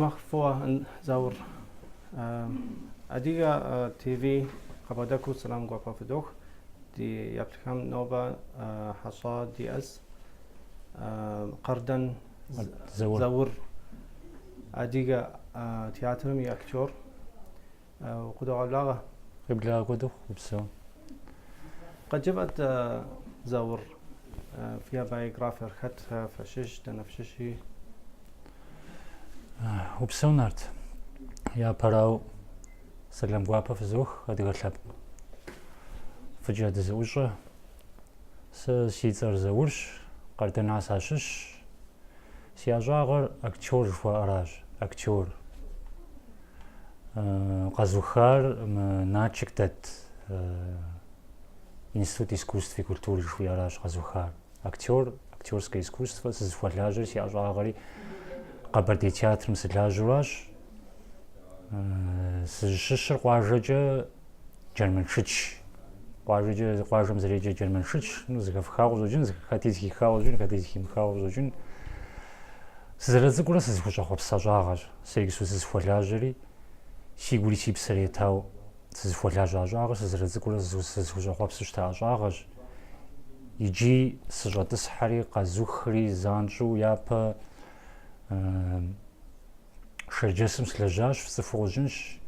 مخفوة زور أديها تي في قبضكو سلام قوة فدوخ دي يبتكم نوبة حصاد دي أس قردن زور أديها تياترمي أكتور وقدو علاقة قبل قدو وبسو قد جبت زور فيها بايوغرافي رختها فشش تنفششي وبسو نارت يا براو سلام قوة فزوخ أديها لاب فجأة زوجة سيتر زورش قردن عساشش سياجاغر أكتور فأراج أكتور قازوخار ناتشك دات Институт искусств и культуры Жуяраш Газухар. Актерское искусство, созволяжи, сиажагали, кабарди театром созволяжураш, сжишер кважеже Германшич, кважем зреже Германшич, ну загавхаузуджин, захатизхи хаузуджин, хатизхим хаузуджин, сзразгура созволяжу псажагаш, сеигсу созволяжери, сигури сипсаретау. سزفولاجاجاغ سزرزكولا سزفوجاغ بسشتاجاغ يجي سجادس حري قازوخري زانجو يابا شرجس مسلجاج سفوجنش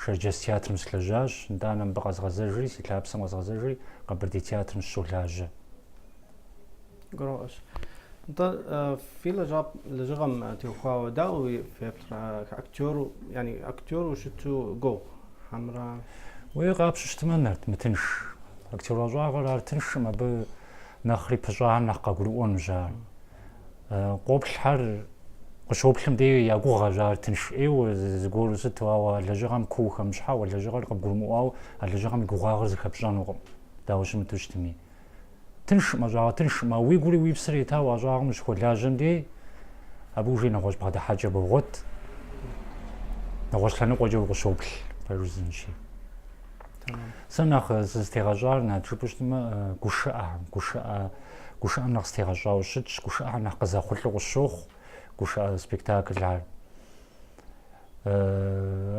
شرجس تياتر مسلجاج دانا بغاز غزاجري سيتلابس غزاجري قبردي تياتر مسولاج قروش انت في لجغم تيوخاو داوي في اكتور يعني اكتور وشتو جو حمراء ويغاب شتمنرت متنش اكتور جاغر تنش ما ب نخري بجان نقغرون جان قبل حر قشوبلم دي ياغو غجار تنش ايو زغور ستوا لجغم كوخ مش حاول لجغر قبرمو او لجغم غوغار زخبجانو داوش متشتمي تنش ما جا تنش ما ويغوري ويبسري تا واجار مش خلاجم دي ابو جينا غوش بعد حاجه بغوت نغوش لنا قوجو قشوبل روزنشي تمام سناخ استيراجار ناتشبشتما غوشا ناخ استيراجار شتش غوشا ناخ قزا خلو الشوخ غوشا سبيكتاكل عار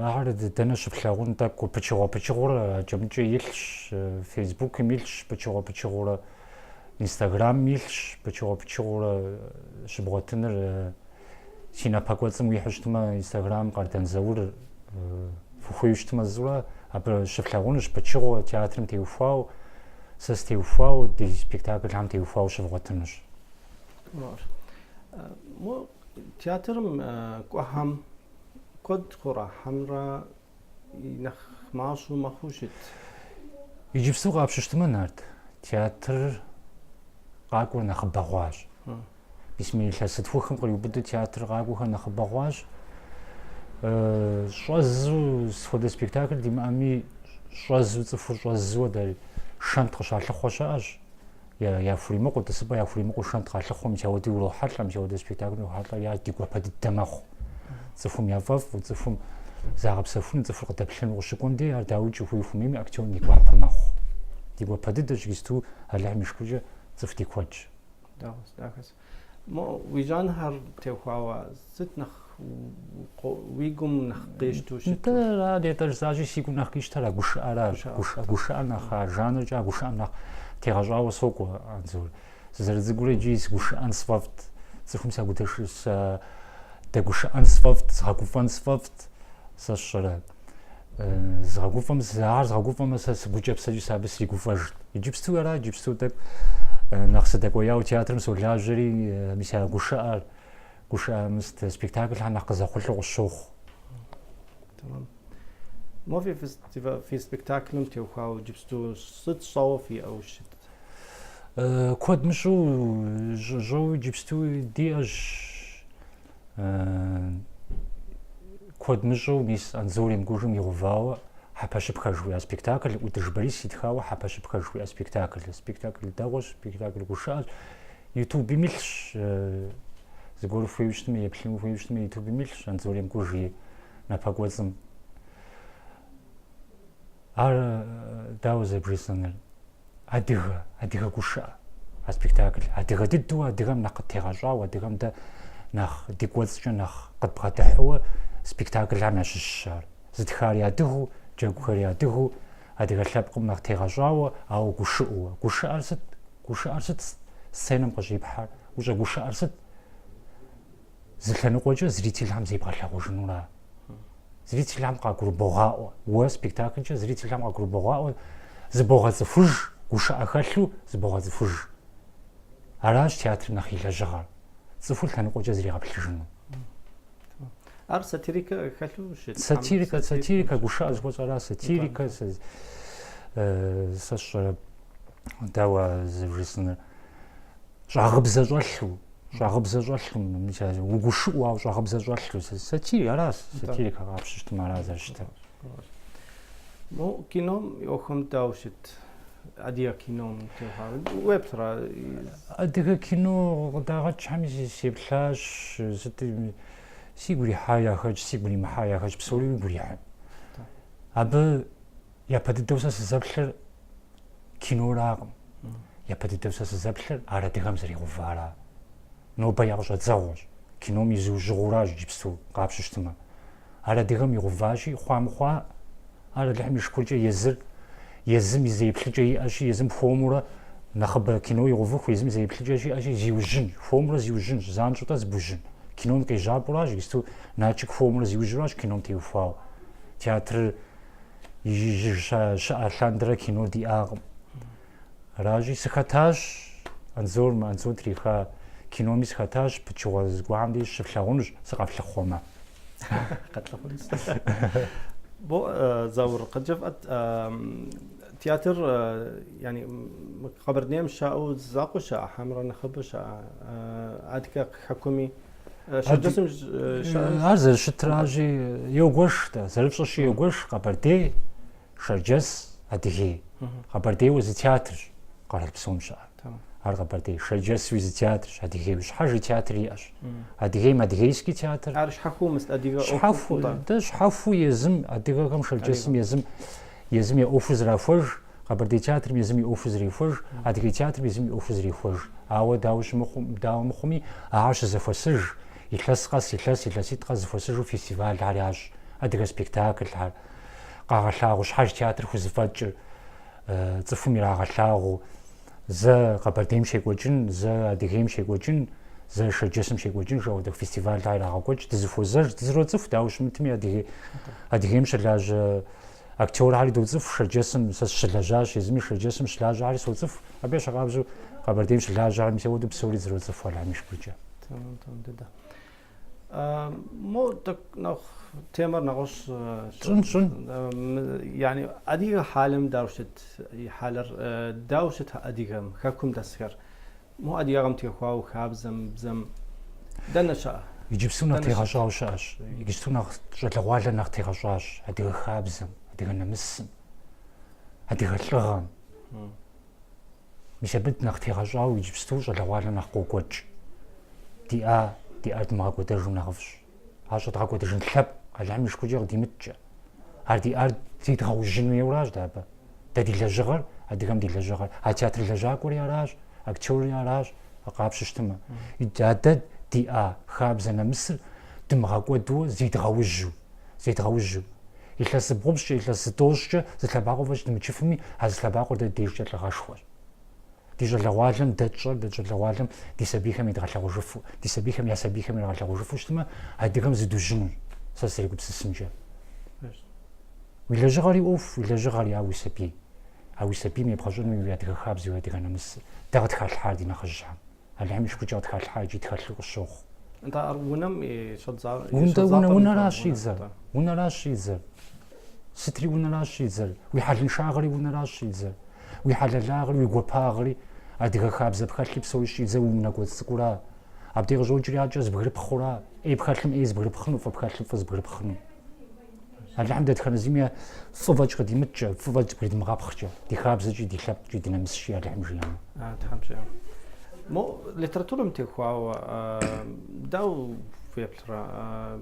عارض دنا شبلاغون تاكو بتشغور جمجي يلش فيسبوك ميلش بتشغور انستغرام ميلش بتشغور شبغتنر سينا باكواتسم ويحشتما انستغرام قارتن زور فخويشت مزورة أبر شفلاغونش بتشغو تياترم تيوفاو سس تيوفاو دي سبيكتاكل هم تيوفاو شفغتنش مو تياترم كوهم كود خورا حمرا نخ ماشو مخوشت يجيب سوق أبششتما نارد تياتر قاقو نخ بغواج بسم الله ستفوخم قريب بدو تياتر قاقو نخ بغواج شوازو سفود سبيكتاكل ديما امي شوازو تفور شوازو دال شانت خشال خوشاج يا فريمو قلت سبا يا فريمو شانت خال خو مشاودي ولو حتى مشاودي سبيكتاكل حتى يا ديكو باد الدماغ تفهم يا فاف وتفهم زعب سفون تفرق دبلن وشكوندي داوي تشوفو فميم اكتور نيكو بماخ ديكو باد دجيستو هلا مشكوجه تفتي كوج داكس مو ويجان هر تيخوا ستنخ ويقوم نخقيشتو شتو لا دي ترزاجي سيكون نخقيشتها غوش اراج غوش انا خا جانر جا غوش انا تيراجاو سوكو انزول زرزغوري جيس غوش انسفافت زخم ساغوتش دا غوش انسفافت زاغوفان سفافت ساشرا زاغوفام زاغوفام سبوجاب ساجي سابس يغوفاج يجيبستو ارا يجيبستو داك ناخذ ياو تياتر مسولاجري مثلا غوشا مست سبيكتاكل حنا قزا خلو الشوخ تمام ما في سبيكتاكل تيوخاو جبستو صد صوفي او شت كود مشو جو جبستو دياج كود مشو ميس انزوري مغوجم يغفاو حباش بخجويا سبيكتاكل ودجبريس يتخاو حباش بخجويا سبيكتاكل داوش سبيكتاكل غوشال يوتيوب ميلش زغور فيوشتمي يبليم فيوشتمي يوتيوب ميلش انزوري مغوجي ناباغوزم ار داوز بريسونال اديغا غوشا سبيكتاكل اديغا ددو اديغا نقد تيراجا وديغا دا نخ ديكواتشن نخ قد بغات حوا سبيكتاكل عماش الشهر زد خارياته جاكو خارياته هذيك الشابقم نخ تيغاجاوا او كوش ارست سينم قجي بحال وجا كوش ارست زلتنو قوجا زريتي لهم زي بغا لاغو جنونا زريتي لهم قا غروبوغا و سبيكتاكل جا زريتي لهم قا غروبوغا زبوغا زفوج كوش اخالو زبوغا زفوج علاش تياتر نخ إلا جغار زفول تنو قوجا زري غابل جنو ار ساتيريكا خالو شت ساتيريكا كوش ازغوز على ساتيريكا ساش داوا زوجسن شاغبزا جوالو مشا وغوشوا شاغبزا جوالو ساتيري راس ساتيريكا غابشت مالا زرشت مو كينوم يوخم داوشت اديا كينوم تيوها ويبترا اديك كينو داغت حمزي سيبلاش ستي سيغوري حايا خج سيغوري محايا خج بسوري غوري اب يا بدوسا زبلر كينوراغ يا بدوسا زبلر على دغم زري غفارا نو بايغ زاوج كينو ميزو جوراج جبسو قابشتما على دغم يغفاجي خوا على لحم شكولجا يزم زي بلجي اشي يزم فورمولا نخب كينو يغفوخ يزم زي بلجي اشي زيوجن فورمولا زيوجن زانجو تاز بوجن كينو كي جابوراج يستو ناتشك فورمولا زيوجراج كينو تيوفاو تياتر يجي شاندرا كينو دي اغم راجي سكاتاج انزور ما انزور تريخا كينو مي سكاتاج بتشواز غواندي شفلاغونج سقافل خوما قتل خلص بو زور قد جفت تياتر يعني قبر نيم شاو زاقو شا حمرا نخب شا عادك حكومي شجسم هذا الشتراجي يوغوش تا زلفش شي يوغوش قبردي شجس اديه قبردي وز تياتر قرب سومشا تمام هر قبردي شجس وز تياتر اديه وش حاجه تياترياش اديه ما دغيسكي تياتر عارش حكو مست اديه حفو داش حفو يزم اديه كم شجسم يزم يوفز رافج قبردي تياتر يزم يوفز ريفج اديه تياتر يزم يوفز ريفج او داوش مخمي عاش زفسج يتلصقص يتلصق فوسجو فيستيفال علاج ادغ سبيكتاكل قاغلاغو شحال تياتر خزفاج صفو ميراغلاغو ز قبرديم شيكوجن ز ادغيم شيكوجن ز شجسم شيكوجن جو دغ فيستيفال علاغوج تزفوزج تزروصف داوش متمي ادغيم شلاج اكتور علي دوزف شجسم شلاجاش يزمي شجسم شلاج علي صوصف ابيش غابزو قبرديم شلاج علي مسود بسوري زروصف ولا مش كوجا تمام ددا مو تك نخ تمر نغش شن يعني اديغ حالم داوشت حالر داوشت اديغم خكم دسكر مو اديغم تيخواو خابزم بزم دنشا يجبسونا تيغاجاوشاش يجبسونا جلوالا نخ تيغاجاش اديغ خابزم اديغ نمسم اديغ لغم مش بد نخ تيغاجاو يجبسو جلوالا نخ قوقوج دي ارد ما قدر جونا غفش هاشو تغا قدر نحب على عمي شكو جيغ دي متجا هادي ارد زيد غاو جنو يوراج دابا دادي لجغر هادي غام دي لجغر هاتياتر لجاكور يا راج اكتور يا راج اقابش شتما يدادد دي خابزنا مصر دمغا قدو زيد غاوجو يخلص بغبش يخلص دوش زتلباقو فاش دمتشفمي هاز تلباقو دا ديجا لغاشوار ديجا لوالم دجا لوالم دي سبيخم يدغلغو جفو دي سبيخم يا سبيخم يدغلغو جفو شتما هاديكم زيدو جنون ساسريكو بسسنجا ولا جغاري اوف ولا جغاري اوي سبي مي بخاجون مي يدغ خابز ويدغ نمس دغت خال الحال دي نخجعم هل عمي شكو جات خال الحال جيت خال الشوخ انت ونم شتزار ونا راشي زر ستري ونا راشي زر ويحل شاغري ونا راشي زر ويحل لاغري ويغوباغري ادغ خابز بخالي بسويشي زونا قوت سكورا ابدي جوجري اجاز بغرب خورا اي بخالم ايز بغرب خنو فبخالم فز بغرب خنو الحمد لله خنزيميا فواج قدي متجا فواج بريد مغابخجا دي خابز جي دي خاب جي دينا مسشي الحمجيان تحمجي مو ليتراتور متيخواو داو في بلرا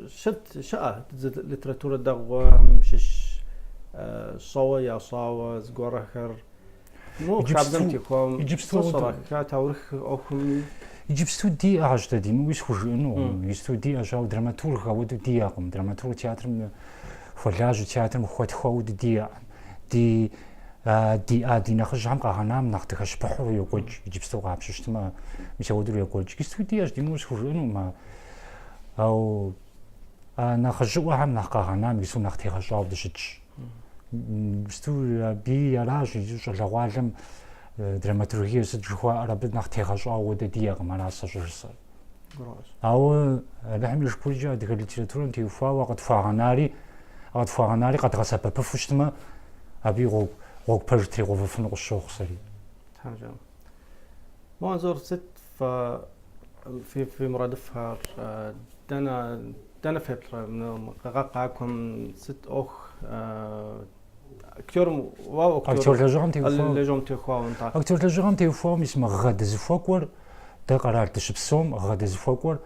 شت شا ليتراتور داو مشش صوا يا صوا زغورخر مو خابزم تيخواو يجبستو صراحه كتاورخ اوكم يجيب ستودي أعج تدي مو يسخج إنه يستودي أجاو دراماتورغ أو دياقم دراماتورغ تياتر فلاج تياتر مخوت خو دي دي نخرج عم قهنام نختكش بحر يقول يجيب ستوقع بشتما مش هودر يقول يستودي أج دي مو يسخج إنه ما أو نخرج وهم نقهنام يسون نختكش جاو دشتش ستو بي يلاج يجوش العالم دراماتورغية سجوا عربي نختكش أو دياقم على سجرس أو لحم الشبولجة ديك الليتراتورة نتيوفا وقد فاغناري قد غسابة بفشتما أبي غوك برتري غوفن غشوخ سري. تمام. منظور ست في مرادفها دنا فيبتر من قاقاكم ست أخ أكتور واو أكتور لجام تيوفا لجام تيوفا ونتا أكتور لجام تيوفا مسمى غاد زفوكور تقرأ تشبسوم غاد زفوكور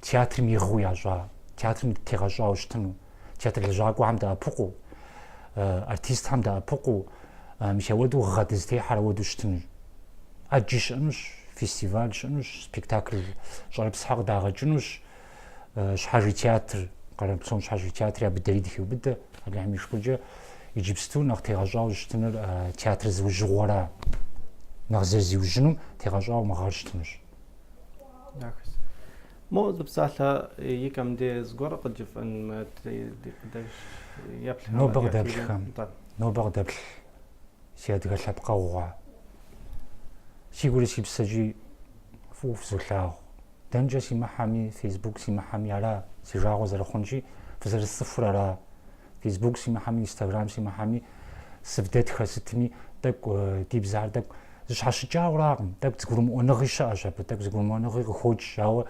تياتر ميغويا جا تياتر متيغاجا وشتنو تياتر لجاكو هم دا بوكو ارتيست هم دا بوكو مش ودو غاد زتي حرا ودو شتنو أجيش أنوش فيستيفال شنوش سبيكتاكل جرب سحق دا غجنوش شحاجي تياتر قرن بسون شحاجي تياتر يا بدريدي في وبدا اللي عم يشبوجا يجيب ستو ناخ تيغاجا وشتنو تياتر زوج ورا نغزر زوجنو تيغاجا ومغارشتنوش داكس مو بصحة يكم دي زغور قد جف ان ما دي قداش يابل نو بغداد الخام نو بغداد سياد غشاب قوغا شي يقول شي بسجي فوف زولاو دنجا سي محامي فيسبوك سي محامي على سي جاغو زر خونجي فزر الصفر على فيسبوك سي محامي انستغرام سي محامي سبدات خاستني داك ديب زار داك زش حشجاو راغم داك تقول مو نغيشا اجاب داك تقول مو نغي خوج جاو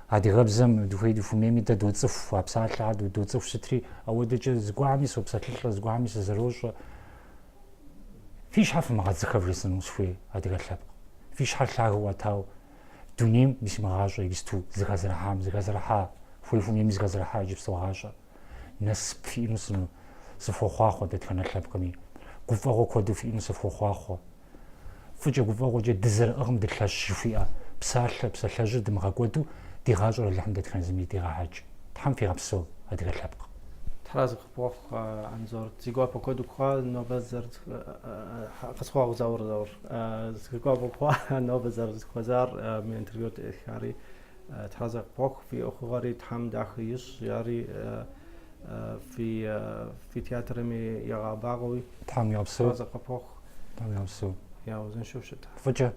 هادي غبزم دوفيدو فميمي دا دوتصف وابسات لا دوتصف شتري او دجا زغوامي سوبسات لا زغوامي زروج فيش حرف ما غتذكر لسن شوي هادي غتلاب فيش حرف لا هو تاو دونيم مش مغاجا يستو زغازرها فوي فميمي زغازرها جبسو غاجا ناس في نص سفوخاخو دت كان لاب كمي غفاغو كودو في نص سفوخاخو فجا غفاغو جا دزر اغم دكلاش شفيا بسال جد مغاكودو دي غاجر اللي حمدت كان زمي دي غاج تحم في غبسو هادي غتلاب ترازق بوخ انزور تيغوا بوكودو كوا نو بزر قصوا زور تيغوا بوخ نو بزر خوزار من انترفيو اخاري ترازق بوخ في اخواري تحم داخيش ياري في تياتر مي يغا باغوي تحم يابسو ترازق بوخ تحم يابسو يا وزن شوف شتا فجأة